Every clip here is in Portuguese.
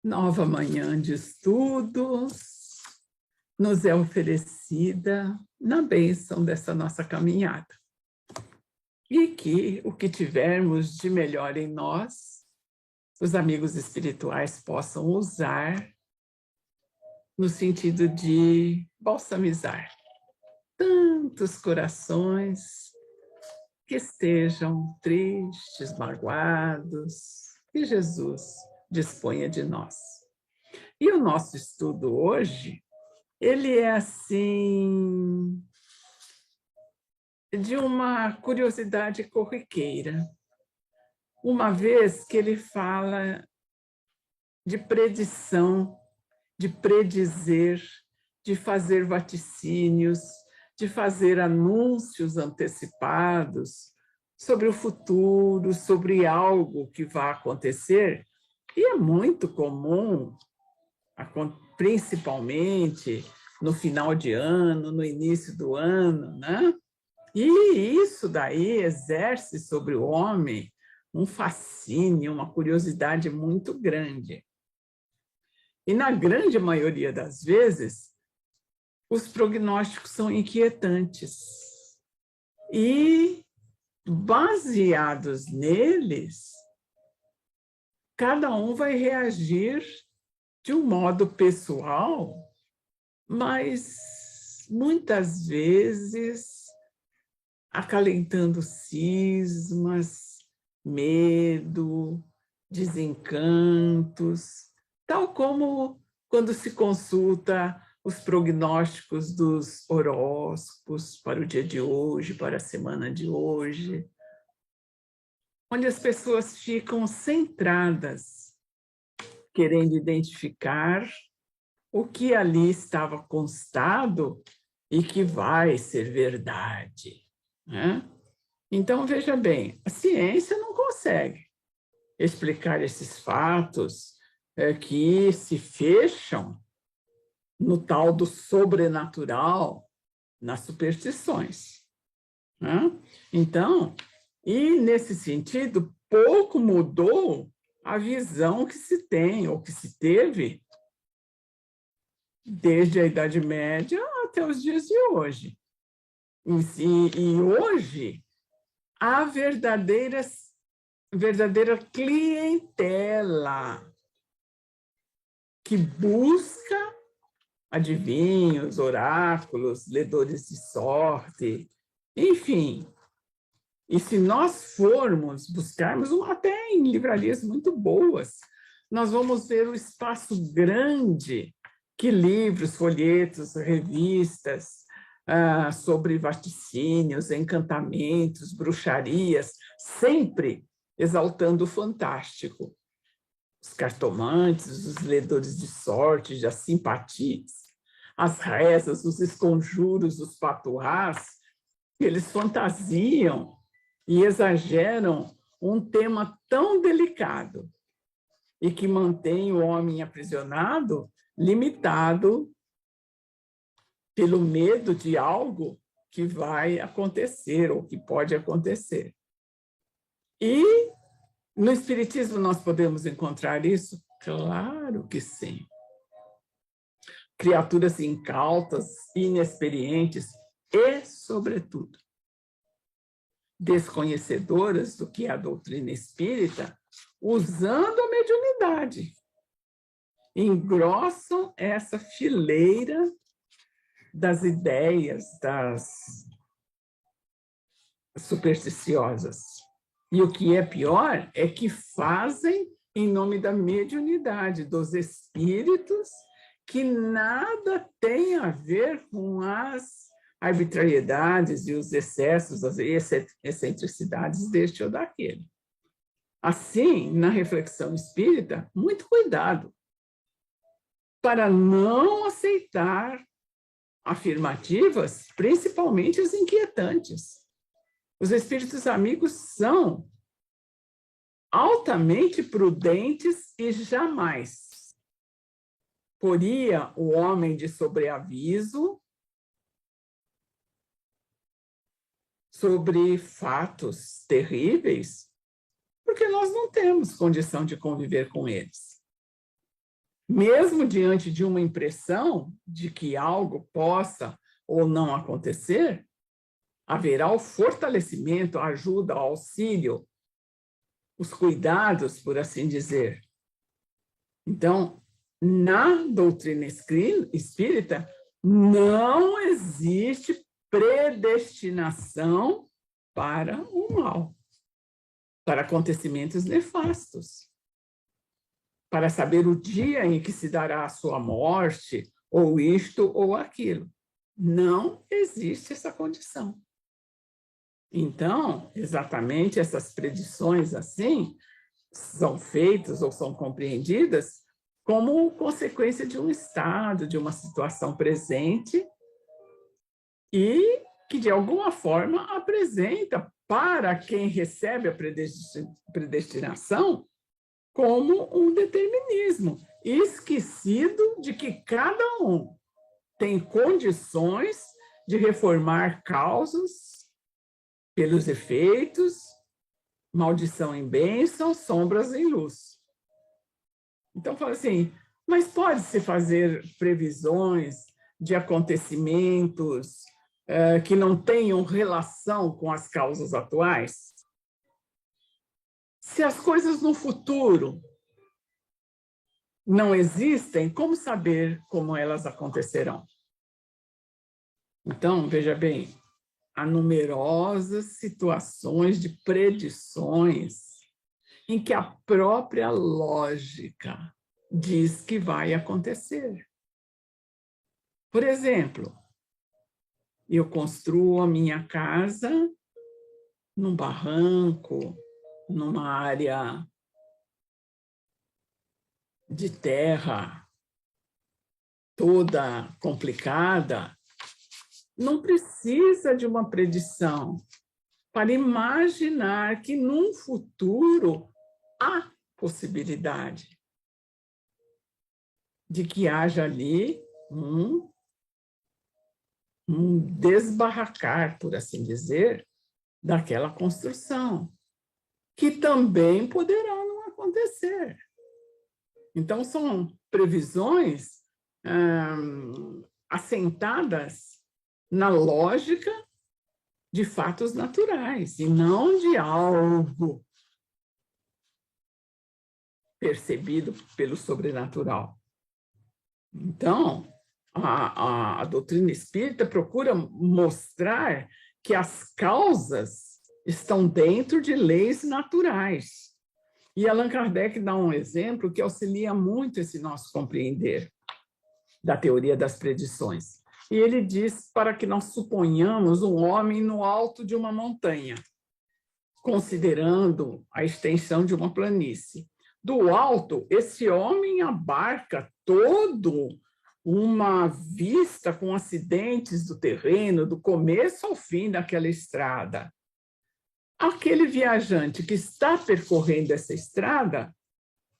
Nova manhã de estudos nos é oferecida na bênção dessa nossa caminhada. E que o que tivermos de melhor em nós, os amigos espirituais possam usar no sentido de balsamizar tantos corações que estejam tristes, magoados, que Jesus disponha de nós. E o nosso estudo hoje, ele é assim, de uma curiosidade corriqueira, uma vez que ele fala de predição, de predizer, de fazer vaticínios, de fazer anúncios antecipados sobre o futuro, sobre algo que vai acontecer. E é muito comum, principalmente no final de ano, no início do ano, né? E isso daí exerce sobre o homem um fascínio, uma curiosidade muito grande. E na grande maioria das vezes, os prognósticos são inquietantes. E, baseados neles, cada um vai reagir de um modo pessoal, mas muitas vezes acalentando cismas, medo, desencantos, tal como quando se consulta os prognósticos dos horóscopos para o dia de hoje, para a semana de hoje, onde as pessoas ficam centradas, querendo identificar o que ali estava constado e que vai ser verdade, né? Então, veja bem, a ciência não consegue explicar esses fatos que se fecham no tal do sobrenatural, nas superstições, né? Então, e nesse sentido, pouco mudou a visão que se tem, ou que se teve, desde a Idade Média até os dias de hoje. E hoje, há verdadeira clientela que busca adivinhos, oráculos, ledores de sorte, enfim. E se nós formos buscarmos, até em livrarias muito boas, nós vamos ver o espaço grande que livros, folhetos, revistas sobre vaticínios, encantamentos, bruxarias, sempre exaltando o fantástico. Os cartomantes, os ledores de sorte, as simpatias, as rezas, os esconjuros, os patuás, eles fantasiam e exageram um tema tão delicado e que mantém o homem aprisionado, limitado pelo medo de algo que vai acontecer ou que pode acontecer. E no Espiritismo nós podemos encontrar isso? Claro que sim. Criaturas incautas, inexperientes e, sobretudo, desconhecedoras do que é a doutrina espírita, usando a mediunidade, engrossam essa fileira das ideias, das supersticiosas. E o que é pior é que fazem em nome da mediunidade, dos espíritos, que nada tem a ver com as arbitrariedades e os excessos, as excentricidades deste ou daquele. Assim, na reflexão espírita, muito cuidado para não aceitar afirmativas, principalmente as inquietantes. Os espíritos amigos são altamente prudentes e jamais poria o homem de sobreaviso sobre fatos terríveis, porque nós não temos condição de conviver com eles. mesmo diante de uma impressão de que algo possa ou não acontecer, haverá o fortalecimento, a ajuda, o auxílio, os cuidados, por assim dizer. Então, na doutrina espírita, não existe predestinação para o mal, para acontecimentos nefastos, para saber o dia em que se dará a sua morte, ou isto ou aquilo. Não existe essa condição. Então, exatamente essas predições assim são feitas ou são compreendidas como consequência de um estado, de uma situação presente e que, de alguma forma, apresenta para quem recebe a predestinação como um determinismo, esquecido de que cada um tem condições de reformar causas pelos efeitos, maldição em bênção, sombras em luz. Então, fala assim, mas pode-se fazer previsões de acontecimentos que não tenham relação com as causas atuais? Se as coisas no futuro não existem, como saber como elas acontecerão? Então, veja bem, há numerosas situações de predições em que a própria lógica diz que vai acontecer. Por exemplo, eu construo a minha casa num barranco, numa área de terra toda complicada. Não precisa de uma predição para imaginar que num futuro há possibilidade de que haja ali um desbarracar, por assim dizer, daquela construção, que também poderá não acontecer. Então, são previsões assentadas na lógica de fatos naturais, e não de algo percebido pelo sobrenatural. Então, a doutrina espírita procura mostrar que as causas estão dentro de leis naturais. E Allan Kardec dá um exemplo que auxilia muito esse nosso compreender da teoria das predições. E ele diz para que nós suponhamos um homem no alto de uma montanha, considerando a extensão de uma planície. Do alto, esse homem abarca todo uma vista com acidentes do terreno, do começo ao fim daquela estrada. Aquele viajante que está percorrendo essa estrada,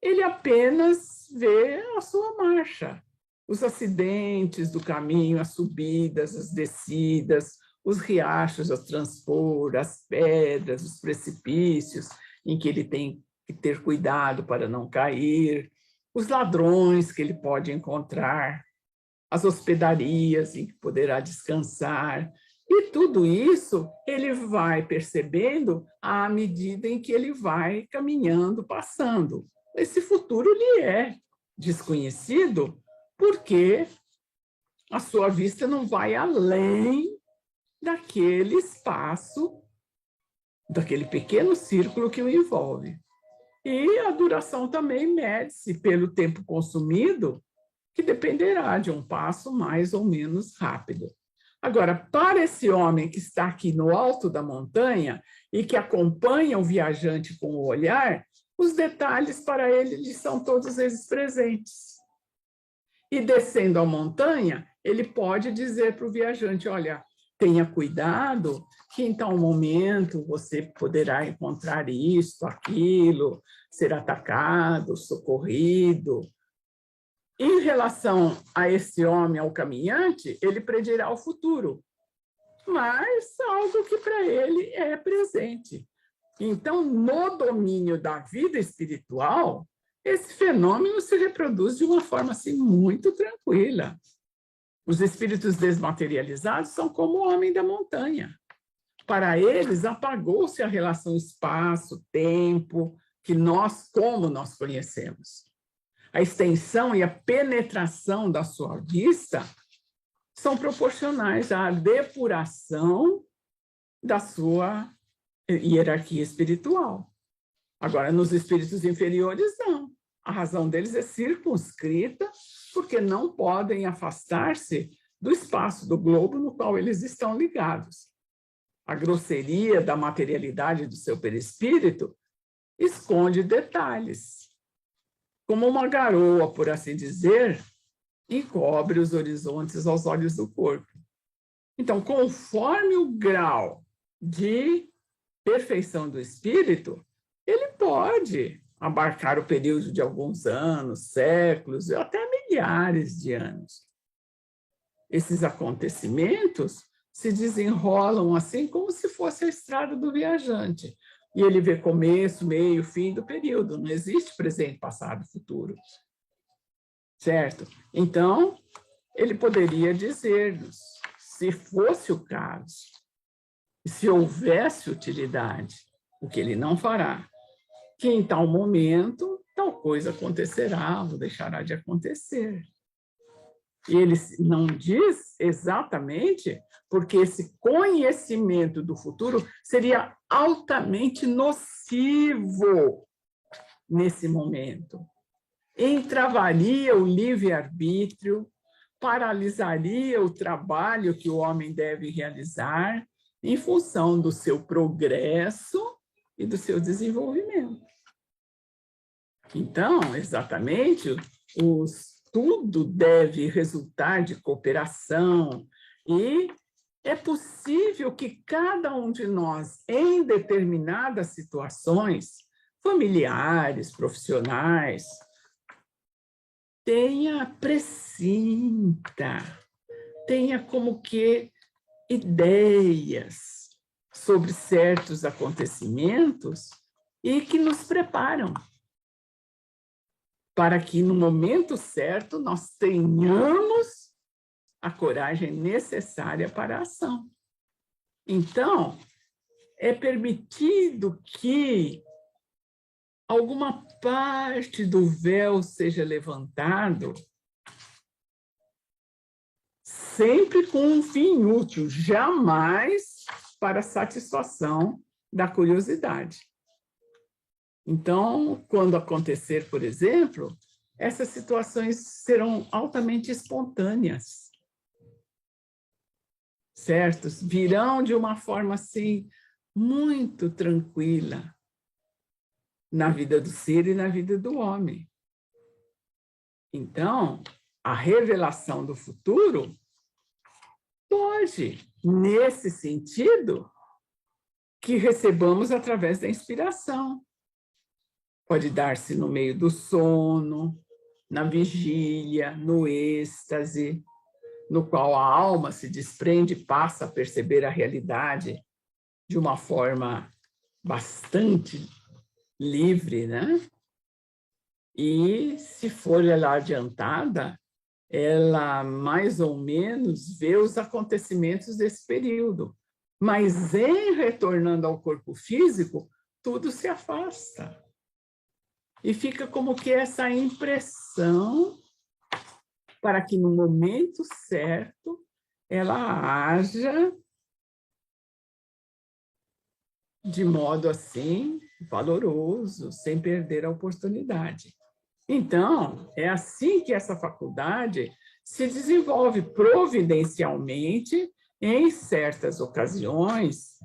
ele apenas vê a sua marcha, os acidentes do caminho, as subidas, as descidas, os riachos a transpor, as pedras, os precipícios em que ele tem que ter cuidado para não cair, os ladrões que ele pode encontrar, as hospedarias em que poderá descansar. E tudo isso ele vai percebendo à medida em que ele vai caminhando, passando. Esse futuro lhe é desconhecido porque a sua vista não vai além daquele espaço, daquele pequeno círculo que o envolve. E a duração também mede-se pelo tempo consumido, que dependerá de um passo mais ou menos rápido. Agora, para esse homem que está aqui no alto da montanha e que acompanha o viajante com o olhar, os detalhes para ele são todos eles presentes. E descendo a montanha, ele pode dizer para o viajante, olha, tenha cuidado, que em tal momento você poderá encontrar isto, aquilo, ser atacado, socorrido. Em relação a esse homem, ao caminhante, ele predirá o futuro, mas algo que para ele é presente. Então, no domínio da vida espiritual, esse fenômeno se reproduz de uma forma assim muito tranquila. Os espíritos desmaterializados são como o homem da montanha. Para eles, apagou-se a relação espaço-tempo que como nós conhecemos. A extensão e a penetração da sua vista são proporcionais à depuração da sua hierarquia espiritual. Agora, nos espíritos inferiores, não. A razão deles é circunscrita, porque não podem afastar-se do espaço, do globo no qual eles estão ligados. A grosseria da materialidade do seu perispírito esconde detalhes, como uma garoa, por assim dizer, encobre os horizontes aos olhos do corpo. Então, conforme o grau de perfeição do espírito, ele pode abarcar o período de alguns anos, séculos, até milhares de anos. Esses acontecimentos se desenrolam assim como se fosse a estrada do viajante. E ele vê começo, meio, fim do período. Não existe presente, passado, futuro. Certo? Então, ele poderia dizer-nos, se fosse o caso, se houvesse utilidade, o que ele não fará, que em tal momento tal coisa acontecerá ou deixará de acontecer. E ele não diz exatamente porque esse conhecimento do futuro seria altamente nocivo nesse momento. Entravaria o livre-arbítrio, paralisaria o trabalho que o homem deve realizar em função do seu progresso e do seu desenvolvimento. Então, exatamente, tudo deve resultar de cooperação e é possível que cada um de nós, em determinadas situações, familiares, profissionais, pressinta, tenha como que ideias sobre certos acontecimentos e que nos preparam para que no momento certo nós tenhamos a coragem necessária para a ação. Então, é permitido que alguma parte do véu seja levantado, sempre com um fim útil, jamais para satisfação da curiosidade. Então, quando acontecer, por exemplo, essas situações serão altamente espontâneas, certo? Virão de uma forma, assim, muito tranquila na vida do ser e na vida do homem. Então, a revelação do futuro pode, nesse sentido, que recebamos através da inspiração. Pode dar-se no meio do sono, na vigília, no êxtase, no qual a alma se desprende e passa a perceber a realidade de uma forma bastante livre, né? E, se for ela adiantada, ela mais ou menos vê os acontecimentos desse período. Mas, em retornando ao corpo físico, tudo se afasta. E fica como que essa impressão para que no momento certo ela haja de modo assim valoroso, sem perder a oportunidade. Então, é assim que essa faculdade se desenvolve providencialmente em certas ocasiões,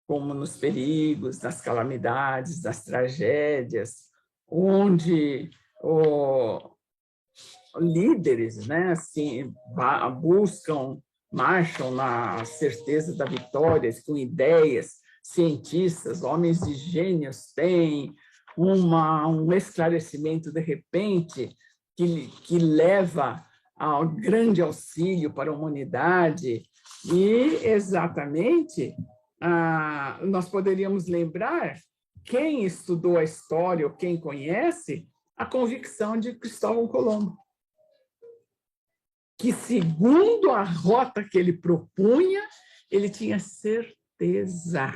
como nos perigos, nas calamidades, nas tragédias, onde líderes, né, assim, marcham na certeza da vitória, com ideias, cientistas, homens de gênios têm um esclarecimento de repente que leva ao grande auxílio para a humanidade e exatamente nós poderíamos lembrar quem estudou a história ou quem conhece a convicção de Cristóvão Colombo, que, segundo a rota que ele propunha, ele tinha certeza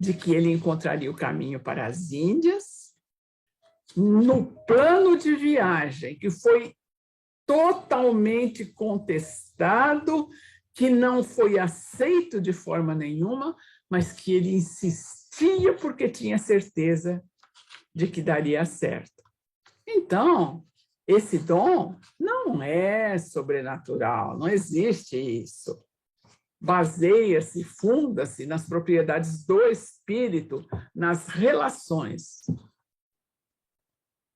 de que ele encontraria o caminho para as Índias. No plano de viagem, que foi totalmente contestado, que não foi aceito de forma nenhuma, mas que ele insistia porque tinha certeza de que daria certo. Então, esse dom não é sobrenatural, não existe isso. Baseia-se, funda-se nas propriedades do espírito, nas relações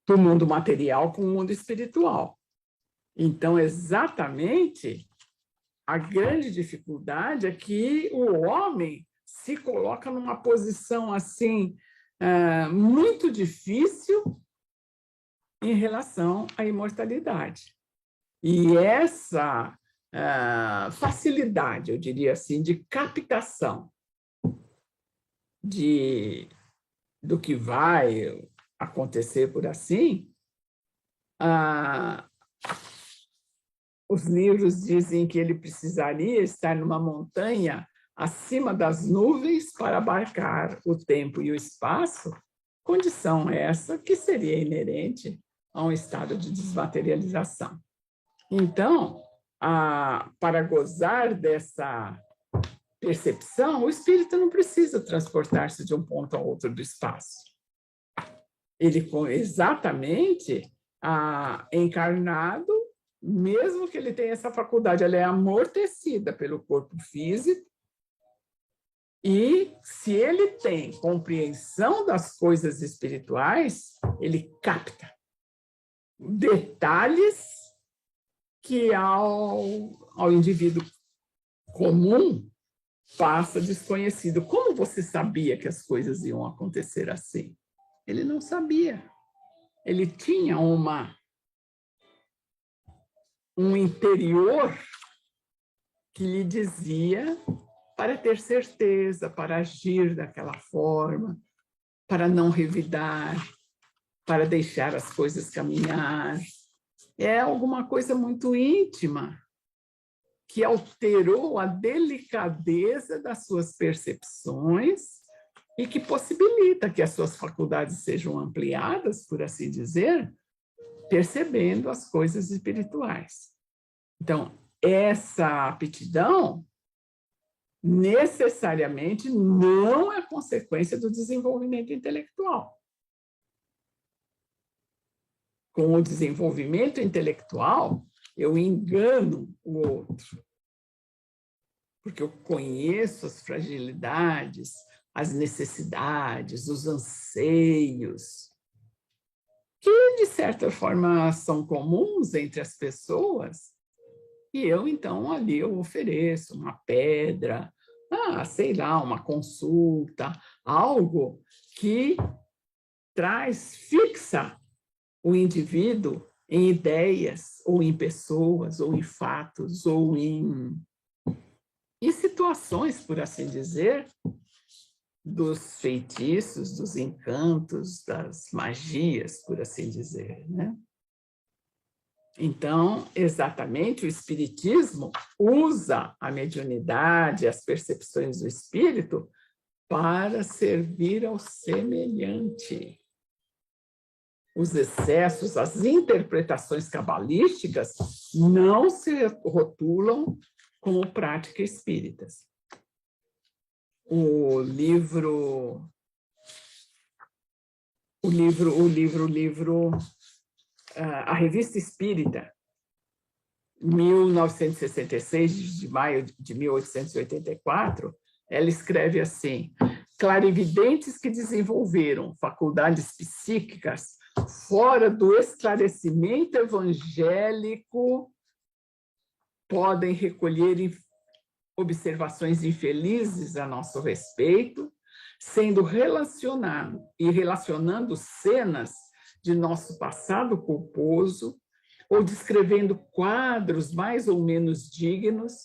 do mundo material com o mundo espiritual. Então, exatamente, a grande dificuldade é que o homem se coloca numa posição assim muito difícil em relação à imortalidade. E essa facilidade, eu diria assim, de captação do que vai acontecer por assim, os livros dizem que ele precisaria estar numa montanha acima das nuvens para abarcar o tempo e o espaço, condição essa que seria inerente a um estado de desmaterialização. Então, para gozar dessa percepção, o espírito não precisa transportar-se de um ponto a outro do espaço. Ele exatamente encarnado, mesmo que ele tenha essa faculdade, ela é amortecida pelo corpo físico, e se ele tem compreensão das coisas espirituais, ele capta detalhes que ao indivíduo comum passa desconhecido. Como você sabia que as coisas iam acontecer assim? Ele não sabia. Ele tinha um interior que lhe dizia para ter certeza, para agir daquela forma, para não revidar, para deixar as coisas caminhar. É alguma coisa muito íntima que alterou a delicadeza das suas percepções e que possibilita que as suas faculdades sejam ampliadas, por assim dizer, percebendo as coisas espirituais. Então, essa aptidão necessariamente não é consequência do desenvolvimento intelectual. Com o desenvolvimento intelectual, eu engano o outro, porque eu conheço as fragilidades, as necessidades, os anseios, que, de certa forma, são comuns entre as pessoas, e eu, então, ali eu ofereço uma pedra, sei lá, uma consulta, algo que fixa o indivíduo em ideias, ou em pessoas, ou em fatos, ou em situações, por assim dizer, dos feitiços, dos encantos, das magias, por assim dizer, né? Então, exatamente, o espiritismo usa a mediunidade, as percepções do espírito para servir ao semelhante. Os excessos, as interpretações cabalísticas não se rotulam como prática espíritas. O livro A Revista Espírita, 1966, de maio de 1884, ela escreve assim: clarividentes que desenvolveram faculdades psíquicas fora do esclarecimento evangélico podem recolher observações infelizes a nosso respeito, sendo relacionando cenas de nosso passado culposo, ou descrevendo quadros mais ou menos dignos,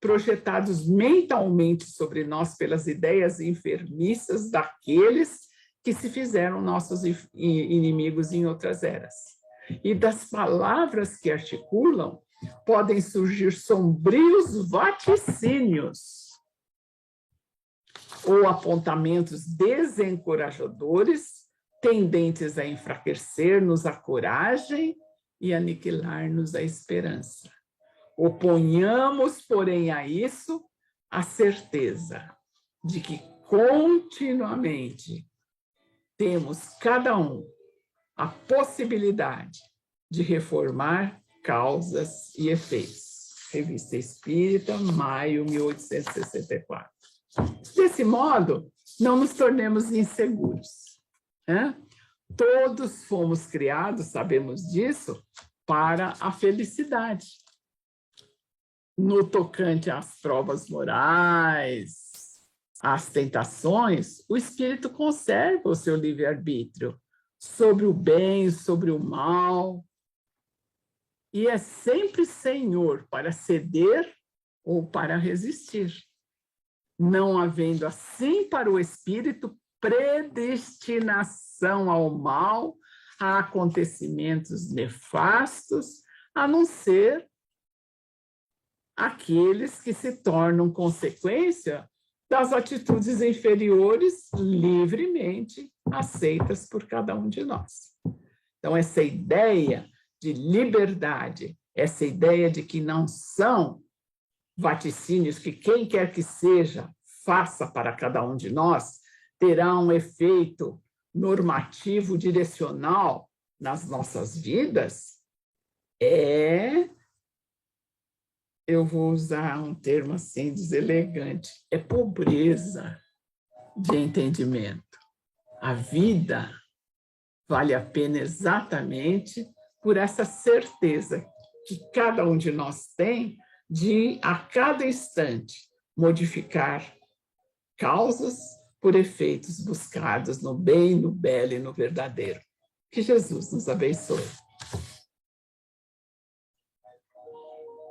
projetados mentalmente sobre nós pelas ideias enfermiças daqueles que se fizeram nossos inimigos em outras eras. E das palavras que articulam, podem surgir sombrios vaticínios ou apontamentos desencorajadores, tendentes a enfraquecer-nos a coragem e aniquilar-nos a esperança. Oponhamos, porém, a isso a certeza de que continuamente temos cada um a possibilidade de reformar causas e efeitos. Revista Espírita, maio 1864. Desse modo, não nos tornemos inseguros, né? Todos fomos criados, sabemos disso, para a felicidade. No tocante às provas morais, às tentações, o espírito conserva o seu livre-arbítrio sobre o bem, sobre o mal, e é sempre senhor para ceder ou para resistir, não havendo assim para o espírito predestinação ao mal, a acontecimentos nefastos, a não ser aqueles que se tornam consequência das atitudes inferiores livremente aceitas por cada um de nós. Então, essa ideia de liberdade, essa ideia de que não são vaticínios que quem quer que seja faça para cada um de nós, terá um efeito normativo direcional nas nossas vidas, eu vou usar um termo assim deselegante, é pobreza de entendimento. A vida vale a pena exatamente por essa certeza que cada um de nós tem de, a cada instante, modificar causas por efeitos buscados no bem, no belo e no verdadeiro. Que Jesus nos abençoe.